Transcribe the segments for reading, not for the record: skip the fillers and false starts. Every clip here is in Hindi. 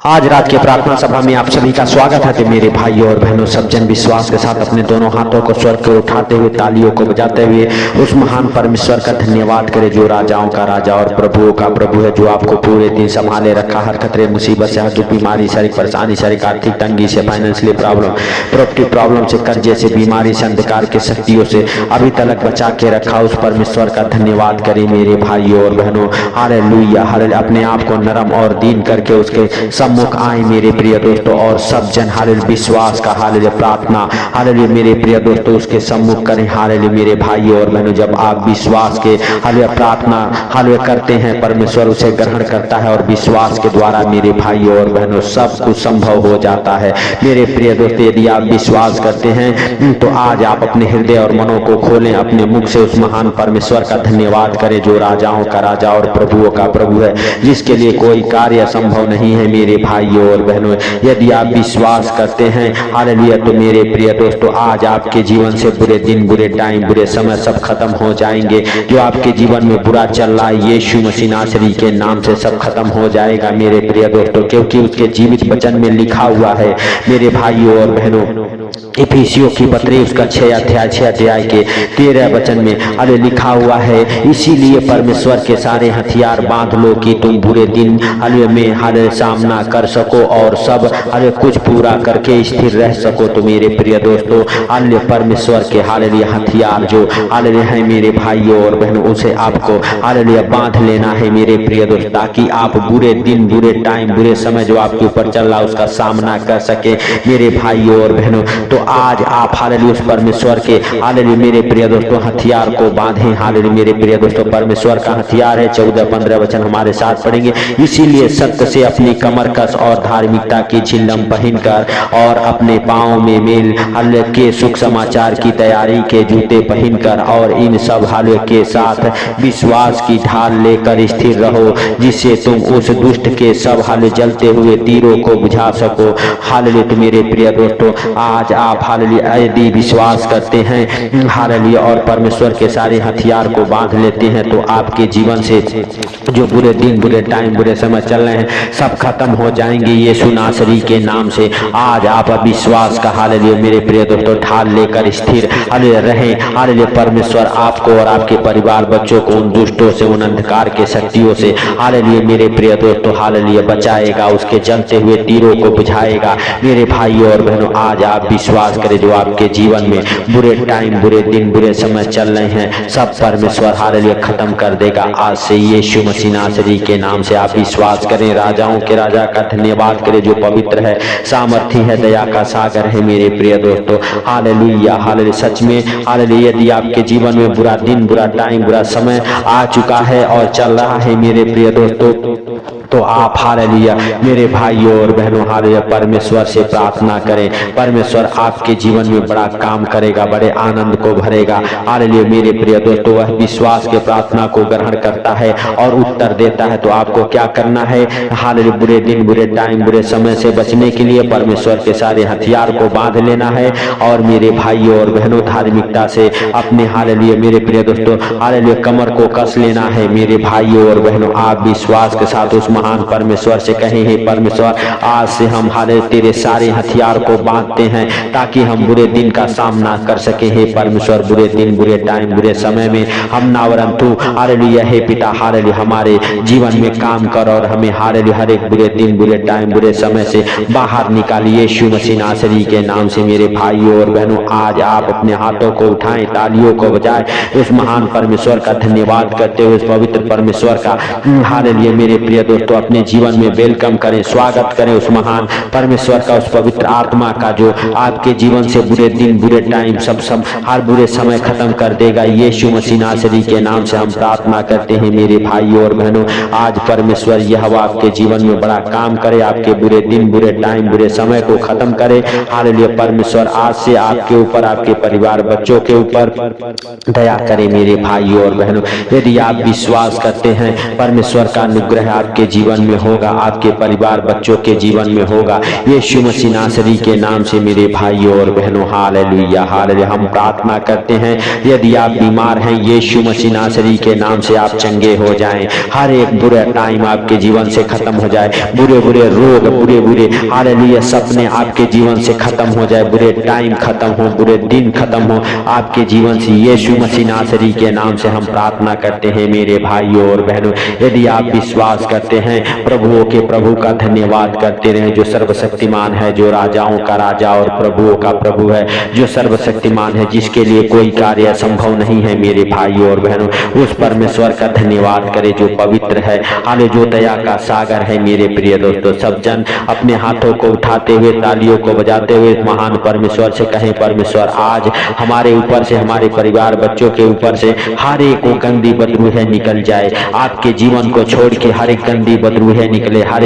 आज रात के प्रार्थना सभा में आप सभी का स्वागत है। कि मेरे भाइयों और बहनों, सब जन विश्वास के साथ अपने दोनों हाथों को स्वर्ग को उठाते हुए तालियों को बजाते हुए उस महान परमेश्वर का धन्यवाद करें जो राजाओं का राजा और प्रभुओं का प्रभु है, जो आपको पूरे दिन संभाले रखा, हर खतरे मुसीबत से, हर दुख बीमारी, शारीरिक परेशानी, शारीरिक आर्थिक तंगी से, फाइनेंशियल प्रॉब्लम, प्रॉपर्टी प्रॉब्लम से, कर्जे से, बीमारी से, अंधकार की शक्तियों से अभी तक बचा के रखा, उस परमेश्वर का धन्यवाद करें मेरे भाइयों और बहनों। Hallelujah hallelujah. अपने आप को नरम और दीन करके उसके सम्मुख आए मेरे प्रिय दोस्तों, और सब जन हालेलुया विश्वास का हालेलुया प्रार्थना हालेलुया मेरे प्रिय दोस्तों उसके सम्मुख करें। हालेलुया मेरे भाइयों और बहनों, जब आप विश्वास के हालेलुया प्रार्थना हालेलुया करते हैं, परमेश्वर उसे ग्रहण करता है और विश्वास के द्वारा मेरे भाइयों और बहनों सब कुछ संभव हो जाता है। मेरे प्रिय दोस्तों, यदि आप विश्वास करते हैं तो आज आप अपने हृदय और मनों को खोलें, अपने मुख से उस महान परमेश्वर का धन्यवाद करें जो राजाओं का राजा और प्रभुओं का प्रभु है, जिसके लिए कोई कार्य संभव नहीं है। मेरे भाइयों और बहनों, यदि आप विश्वास करते हैं हालेलुया, तो मेरे प्रिय दोस्तों आज आपके जीवन से बुरे दिन, बुरे टाइम, बुरे समय सब खत्म हो जाएंगे। जो आपके जीवन में बुरा चल रहा है, यीशु मसीह नासरी के नाम से सब खत्म हो जाएगा मेरे प्रिय दोस्तों, क्योंकि उसके जीवित वचन में लिखा हुआ है मेरे भाइयों और बहनों, इफिसियों की पत्री उसका 6 अध्याय के 13 वचन में अरे लिखा हुआ है, इसीलिए परमेश्वर के सारे हथियार बांध लो कि तुम बुरे दिन हालेलुया में हालेलुया सामना कर सको और सब हालेलुया कुछ पूरा करके स्थिर रह सको। तो मेरे प्रिय दोस्तों हालेलुया परमेश्वर के हालेलुया हथियार जो हालेलुया है मेरे भाइयों और बहनों, उसे आपको हालेलुया बांध लेना है मेरे प्रिय दोस्त, ताकि आप बुरे दिन, बुरे टाइम, बुरे समय जो आपके ऊपर चल रहा है उसका सामना कर सके मेरे भाइयों और बहनों। तो आज आप हालेलुया उस परमेश्वर के हालेलुया मेरे प्रिय दोस्तों हथियार को बांधें। हालेलुया मेरे प्रिय दोस्तों, परमेश्वर का हथियार है। 14-15 वचन हमारे साथ पढ़ेंगे। इसीलिए सत्य से अपनी कमर कस और धार्मिकता की झिल्लम पहनकर और अपने पांव में मेल हालेलुया के सुख समाचार की तैयारी के जूते पहनकर और इन सब हालेलुया के साथ विश्वास की ढाल लेकर स्थिर रहो, जिससे तुम उस दुष्ट के सब हालेलुया जलते हुए तीरों को बुझा सको। हालेलुया। तो मेरे प्रिय दोस्तों आज आप हालेलुया यदि विश्वास करते हैं हालेलुया और परमेश्वर के सारे हथियार को बांध लेते हैं, तो आपके जीवन से जो बुरे दिन, बुरे टाइम, बुरे समय चल रहे हैं सब खत्म हो जाएंगे यीशु नासरी के नाम से। आज आप विश्वास का हालेलुया मेरे प्रिय दोस्तों ढाल लेकर स्थिर हालेलुया रहें। हालेलुया परमेश्वर आपको और आपके परिवार बच्चों को उन दुष्टों से, उन अंधकार के शक्तियों से हालेलुया मेरे प्रिय दोस्तों हालेलुया बचाएगा, उसके जलते हुए तीरों को बुझाएगा। मेरे भाइयों और बहनों आज आप विश्वास करें, जो आपके जीवन में बुरे टाइम, बुरे दिन, बुरे समय चल रहे हैं सब परमेश्वर हालेलुया खत्म कर देगा आज से यीशु मसीह नासरी के नाम से। आप विश्वास करें, राजाओं के राजा का धन्यवाद करें जो पवित्र है, सामर्थी है, दया का सागर है मेरे प्रिय दोस्तों। Hallelujah hallelujah. सच में हालेलुया यदि आपके जीवन में बुरा दिन, बुरा टाइम, बुरा समय आ चुका है और चल रहा है मेरे प्रिय दोस्तों, तो आप हालेलुया मेरे भाइयों और बहनों हालेलुया परमेश्वर से प्रार्थना करें। परमेश्वर आपके जीवन में बड़ा काम करेगा, बड़े आनंद को भरेगा। हालेलुया मेरे प्रिय दोस्तों, वह विश्वास के प्रार्थना को ग्रहण करता है और उत्तर देता है। तो आपको क्या करना है? हालेलुया बुरे दिन, बुरे टाइम, बुरे समय से बचने के लिए परमेश्वर के सारे हथियार को बांध लेना है और मेरे भाइयों और बहनों धार्मिकता से अपने हालेलुया मेरे प्रिय दोस्तों हालेलुया कमर को कस लेना है। मेरे भाइयों और बहनों आप विश्वास के साथ उस महान परमेश्वर से कहें, हे परमेश्वर आज से हम हालेलुया तेरे सारे हथियार को बांधते हैं ताकि हम बुरे दिन का सामना कर सके। हे परमेश्वर बुरे दिन, बुरे टाइम, बुरे समय में हम नावरन तू हालेलुया हे पिता हालेलुया हमारे जीवन में काम कर और हमें हालेलुया हर एक बुरे दिन, बुरे टाइम, बुरे समय से बाहर निकालिए यीशु मसीह नासरी के नाम से। मेरे भाइयों और बहनों आज आप अपने हाथों को उठाएं, तालियों को बजाएं, उस महान परमेश्वर का धन्यवाद करते हुए उस पवित्र परमेश्वर का हालेलुया मेरे प्रिय दोस्तों अपने जीवन में वेलकम करें, स्वागत करें उस महान परमेश्वर का, उस पवित्र आत्मा का जो आपके जीवन से बुरे दिन, बुरे टाइम सब हर बुरे समय खत्म कर देगा यीशु मसीह नासरी के नाम से हम प्रार्थना करते हैं। मेरे भाइयों और बहनों आज परमेश्वर यह आपके जीवन में बड़ा काम करे, आपके बुरे दिन, बुरे टाइम, बुरे समय को खत्म करे। हालेलुया परमेश्वर आज से आपके ऊपर, आपके परिवार बच्चों के ऊपर दया करे। मेरे भाइयों और बहनों यदि आप विश्वास करते हैं परमेश्वर का अनुग्रह आपके जीवन में होगा, आपके परिवार बच्चों के जीवन में होगा। यीशु मसीह नासरी के नाम से मेरे भाइयों और बहनों, हालेलुया हालेलुया। हम प्रार्थना करते हैं यदि आप बीमार हैं, यीशु मसीह नासरी के नाम से आप चंगे हो जाएं। हर एक बुरा टाइम आपके जीवन से खत्म हो जाए, बुरे बुरे रोग, बुरे बुरे हालेलुया सपने आपके जीवन से खत्म हो जाए, बुरे टाइम खत्म हो, बुरे दिन खत्म हो आपके जीवन से। यीशु मसीह नासरी के नाम से हम प्रार्थना करते हैं मेरे भाइयों और बहनों। यदि आप विश्वास करते हैं, प्रभुओं के प्रभु का धन्यवाद करते रहें, जो सर्वशक्तिमान है, जो राजाओं का राजा और प्रभुओं का प्रभु है, जो सर्वशक्तिमान है, जिसके लिए कोई कार्य असंभव नहीं है। मेरे भाइयों और बहनों, उस परमेश्वर का धन्यवाद करें जो पवित्र है, हाले जो दया का सागर है। मेरे प्रिय दोस्तों, सब जन अपने हाथों को उठाते हुए, तालियों को बजाते हुए महान परमेश्वर से कहें, परमेश्वर आज हमारे ऊपर से, हमारे परिवार बच्चों के ऊपर से हर एक को गंदी बदबू है निकल जाए। आपके जीवन को छोड़ के हर एक गंदी बदबू है निकले, हर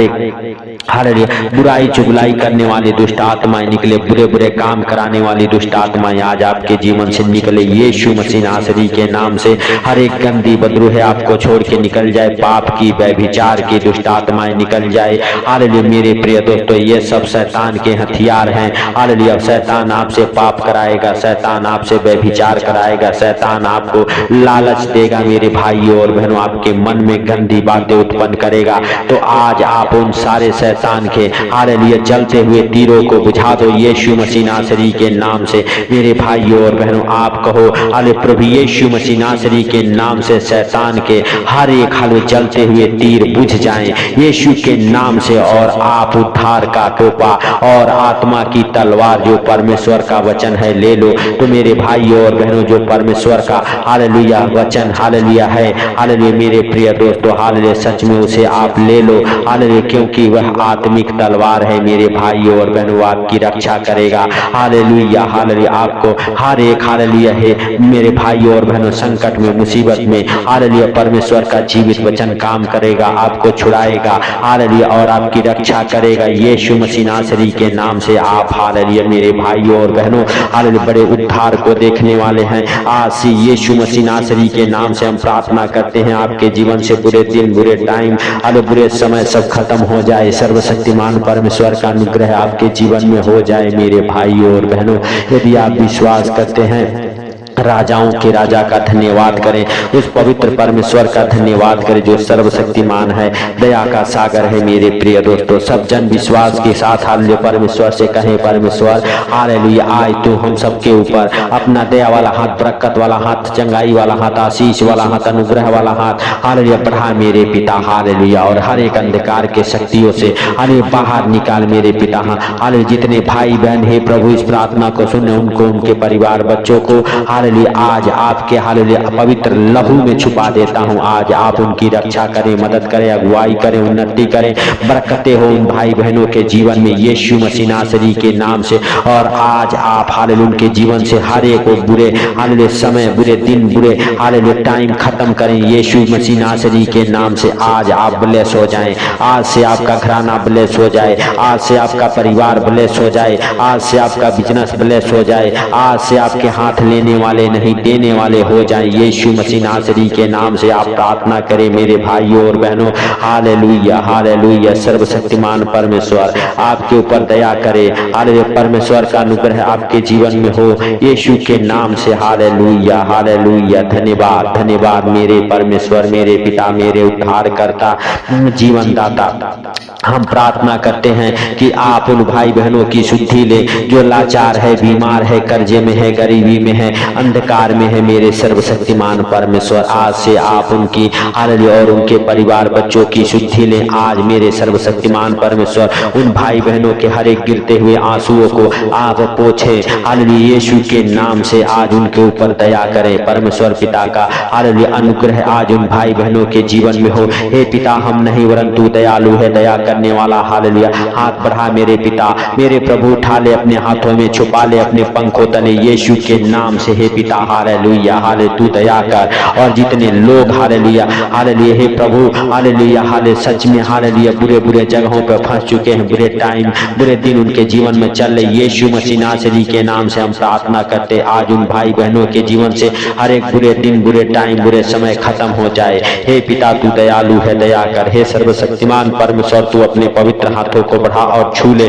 बुराई चुगलाई करने वाली दुष्ट आत्माएं निकले, बुरे बुरे काम कराने वाली दुष्ट आत्माएं आज आपके जीवन से निकले। यीशु मसीह नासरी के नाम से हर एक गंदी बदबू है आपको छोड़ के निकल जाए। पाप की, व्यभिचार की दुष्ट आत्माएं निकल जाए। हालेलुया मेरे प्रिय दोस्तों, ये सब शैतान के हथियार हैं। हालेलुया, शैतान आपसे पाप कराएगा, शैतान आपसे व्यभिचार कराएगा, शैतान आपको लालच देगा मेरे भाइयों और बहनों, आपके मन में गंदी बातें उत्पन्न करेगा। तो आज आप उन सारे शैतान के हालेलुया जलते हुए तीरों को बुझा दो यीशु मसीह नासरी के नाम से। मेरे भाइयों और बहनों, आप कहो हाले प्रभु यीशु मसीह नासरी के नाम से शैतान के हर एक हाले जलते हुए तीर बुझ जाएं यीशु के नाम से, और आप उद्धार का टोपा और आत्मा की तलवार जो परमेश्वर का वचन है ले लो। तो मेरे भाइयों और बहनों, जो परमेश्वर का हालेलुया वचन हालेलुया है, हालेलुया मेरे प्रिय दोस्तों, हालेलुया सच में उसे आप ले लो, हालेलुया, क्योंकि वह आत्मिक तलवार है मेरे भाइयों और बहनों, आपकी रक्षा करेगा। हालेलुया हालेलुया, आपको हर एक हालेलुया है मेरे भाइयों और बहनों, संकट में, मुसीबत में हालेलुया परमेश्वर का जीवित वचन काम करेगा, आपको छुड़ाएगा हालेलुया और आपकी रक्षा करेगा यीशु मसीह नासरी के नाम से। आप हालेलुया मेरे भाइयों और बहनों, हालेलुया बड़े उद्धार को देखने वाले हैं। आज से यीशु मसीह नासरी के नाम से हम प्रार्थना करते हैं, आपके जीवन से बुरे दिन, बुरे टाइम, बुरे समय सब खत्म हो जाए। सर्वशक्तिमान परमेश्वर का अनुग्रह आपके जीवन में हो जाए मेरे भाइयों और बहनों। यदि आप विश्वास करते हैं, राजाओं के राजा का धन्यवाद करें, उस पवित्र परमेश्वर का धन्यवाद करें जो सर्वशक्तिमान है, दया का सागर है। मेरे प्रिय दोस्तों, सब जन विश्वास के साथ हालेलुया परमेश्वर से कहें, परमेश्वर हालेलुया आज तू हम सबके ऊपर अपना दया वाला हाथ, बरकत वाला हाथ, चंगाई वाला हाथ, आशीष वाला हाथ, अनुग्रह वाला हाथ हालेलुया बढ़ा मेरे पिता हालेलुया, और हर एक अंधकार के शक्तियों से हालेलुया बाहर निकाल मेरे पिता हालेलुया। जितने भाई बहन है प्रभु इस प्रार्थना को सुने, उनको, उनके परिवार बच्चों को हालेलुया आज आपके हालेलुया पवित्र लहू में छुपा देता हूं। आज आप उनकी रक्षा करें, मदद करें, अगुवाई करें, उन्नति करें, बरकतें हो उन भाई बहनों के जीवन में यीशु मसीह नासरी के नाम से। और आज आप हालेलुया उनके जीवन से हर एक बुरे हालेलुया समय, बुरे दिन, बुरे हालेलुया टाइम खत्म करें यीशु मसीह नासरी के नाम से। आज आप ब्लेस हो जाएं, आज से आपका घराना ब्लेस हो जाए, आज से आपका परिवार ब्लेस हो जाए, आज से आपका बिजनेस ब्लेस हो जाए, आज से आपके हाथ लेने वाले नहीं देने वाले हो जाएं यीशु मसीह नासरी के नाम से। आप प्रार्थना करें मेरे भाइयों और बहनों, हालेलुया हालेलुया। सर्वशक्तिमान परमेश्वर आपके ऊपर दया करे, हालेलुया परमेश्वर का अनुग्रह आपके जीवन में हो यीशु के नाम से। हालेलुया हालेलुया, धन्यवाद धन्यवाद मेरे परमेश्वर, मेरे पिता, मेरे उद्धारकर्ता, जीवन दाता। हम प्रार्थना करते हैं कि आप उन भाई बहनों की शुद्धि ले जो लाचार है, बीमार है, कर्जे में है, गरीबी में है, अंधकार में है मेरे सर्वशक्तिमान परमेश्वर। आज से आप उनकी हालेलुया और उनके परिवार बच्चों की शुद्धि लें आज मेरे सर्वशक्तिमान परमेश्वर। उन भाई बहनों के हर एक गिरते हुए आंसुओं को आप पोछे हालेलुया यीशु के नाम से। आज उनके ऊपर दया करें परमेश्वर पिता का हालेलुया अनुग्रह आज उन भाई बहनों के जीवन में हो। हे पिता, हम नहीं वरन तू दयालु है, दया करने वाला। हालेलुया। हाथ बढ़ा मेरे पिता, मेरे प्रभु, उठा ले अपने हाथों में, छुपा ले अपने पंखों तले यीशु के नाम से हे पिता। हालेलुया। हाले तू दया कर। और जितने लोग हालेलुया हालेलुया हे प्रभु हालेलुया हाले सच में हालेलुया बुरे बुरे जगहों पर फंस चुके हैं, बुरे टाइम बुरे दिन उनके जीवन में चल रहे, यीशु मसीह नासरी के नाम से हम प्रार्थना करते आज उन भाई बहनों के जीवन से हर एक बुरे दिन, बुरे टाइम, बुरे समय खत्म हो जाए। हे पिता तू दयालु है, दया कर। हे सर्वशक्तिमान परमेश्वर तू अपने पवित्र हाथों को बढ़ा और छू ले।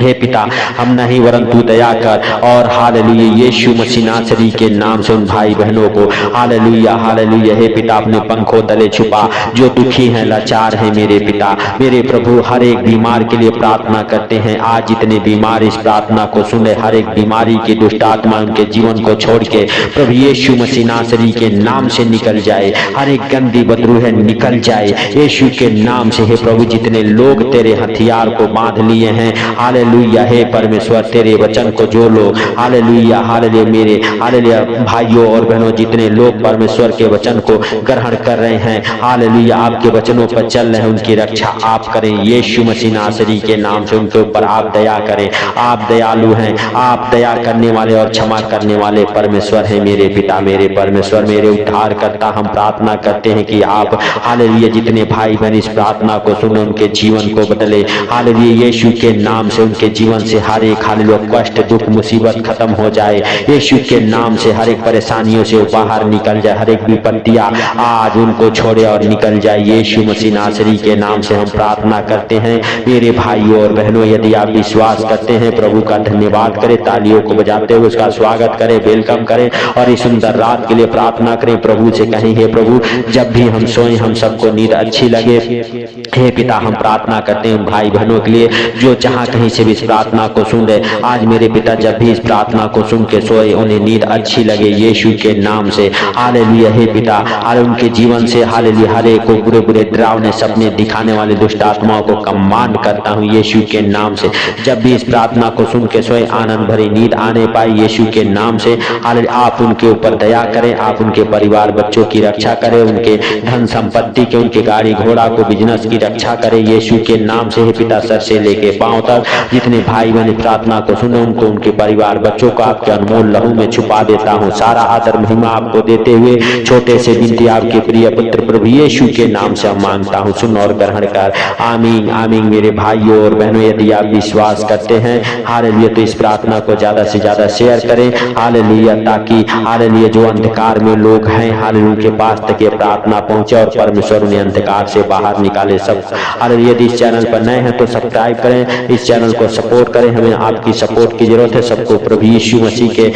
हे पिता हम नहीं वरन तू दया कर। और हालेलुया यीशु मसीह नासरी के नाम से उन भाई बहनों को हालेलुया हालेलुया हे पिता अपने पंखों तले छुपा, जो दुखी हैं, लाचार हैं मेरे पिता, मेरे प्रभु, हर एक बीमार के लिए प्रार्थना करते हैं। आज जितने बीमार इस प्रार्थना को सुने, हर एक बीमारी की दुष्ट आत्मा उनके जीवन को छोड़ के प्रभु यीशु मसीह नासरी के नाम से निकल जाए। हर एक गंदी बदबू है निकल जाए यीशु के नाम से। हे प्रभु जितने लोग तेरे हथियार को बांध लिए हैं हालेलुया हे परमेश्वर तेरे वचन को जो लोग हालेलुया हालेलुया मेरे हालेलुया भाइयों और बहनों जितने लोग परमेश्वर के वचन को ग्रहण कर रहे हैं हालेलुया आपके वचनों पर चल रहे हैं, उनकी रक्षा आप करें यीशु मसीह नासरी के नाम से। उनके ऊपर आप दया करें। आप दयालु हैं, आप दया करने वाले और क्षमा करने वाले परमेश्वर हैं मेरे पिता, मेरे परमेश्वर, मेरे उद्धार करता। हम प्रार्थना करते हैं कि आप हालेलुया जितने भाई बहन इस प्रार्थना को सुने उनके जीवन को बदले हालेलुया यीशु के नाम से। उनके जीवन से हर एक हालेलुया कष्ट, दुख, मुसीबत खत्म हो जाए यीशु के नाम से। हर एक परेशानियों से बाहर निकल जाए, हर एक विपत्तियां आज उनको छोड़े और निकल जाए यीशु मसीह नासरी के नाम से। हम प्रार्थना करते हैं मेरे भाइयों और बहनों, यदि आप विश्वास करते हैं प्रभु का धन्यवाद करें, तालियों को बजाते हुए उसका स्वागत करें, वेलकम करें और इस सुंदर रात के लिए प्रार्थना करें। प्रभु से कहें हे प्रभु जब भी हम सोएं हम सबको नींद अच्छी लगे। हे पिता हम प्रार्थना करते हैं भाई बहनों के लिए जो जहां कहीं से भी इस प्रार्थना को सुन रहे, आज मेरे पिता जब भी इस प्रार्थना को सुन के सोए उन्हें नींद अच्छी लगे यीशु के नाम से। हालेलुया हे पिता हाले उनके जीवन से हालेलुया हर एक को बुरे बुरे डरावने सपने दिखाने वाले दुष्ट आत्माओं को कमांड करता हूं यीशु के नाम से। जब भी इस प्रार्थना को सुन के सोए आनंद भरी नींद आने पाए यीशु के नाम से। हालेलुया आप उनके ऊपर दया करें, आप उनके परिवार बच्चों की रक्षा करें, उनके धन संपत्ति के, उनके गाड़ी घोड़ा को, बिजनेस की रक्षा करें यीशु के नाम से। हे पिता सर से लेके पांव तक जितने भाई बहन प्रार्थना को सुने उनको, उनके परिवार बच्चों को आपके अनमोल लहू में छुपा देता हूँ। सारा आदर महिमा आपको देते हुए छोटे से बिनती आपके प्रिय पुत्र प्रभु यीशु के नाम से हम मांगता हूँ, सुन और ग्रहण कर। आमीन आमीन। मेरे भाइयों और बहनों यदि आप विश्वास करते हैं हालेलुया तो इस प्रार्थना को ज्यादा से ज्यादा शेयर करें हालेलुया, ताकि हालेलुया जो अंधकार में लोग हैं हालेलुया के पास तक ये प्रार्थना पहुंचे और परमेश्वर उन्हें अंधकार से बाहर निकाले। सब हालेलुया यदि इस चैनल पर नए हैं तो सब्सक्राइब करें, इस चैनल को सपोर्ट करें, हमें आपकी सपोर्ट की जरूरत है। सबको प्रभु यीशु मसीह के